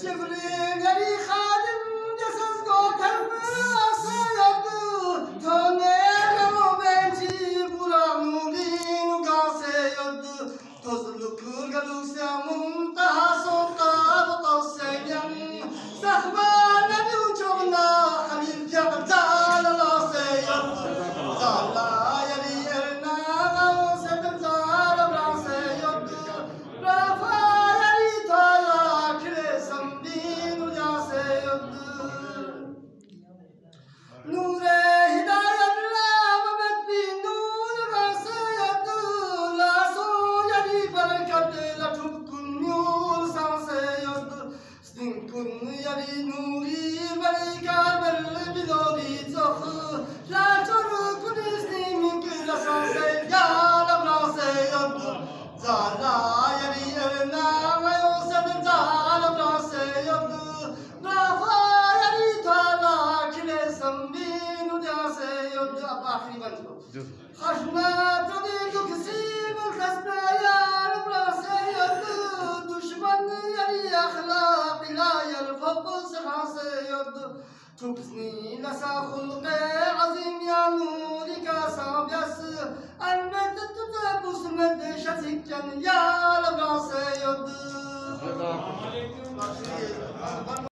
Cibrin yari khadim jasas gotarma sayadu Tonelo benci buranulin gaseyadu Tozluk galuksa muntaha sonta batasayan Sahban nabi ucogna khalil jabal la sayadu Zala yari erna sedem zala braseyadu Rafa yari tala kilesam dinu jaseyadu Nure hidayat rahmet bin nur rasayadu la so yari barakat la tukun nur sansayadu stinkun yari nuri barikar bel bidori zokh la turkun islimin kila sansay ya la brasayadu zala yari erna mayo sedem zala brasayadu rafa yari tala kilesam dinu jasayadu akhiri bantu khashna tadidu kisib khasna ya brasayadu dushman yari akhlaq la yarfaq sahasayadu tubsni lasa khulqi azim ya nuri ka sabyas annet tutabus med shatikkan ya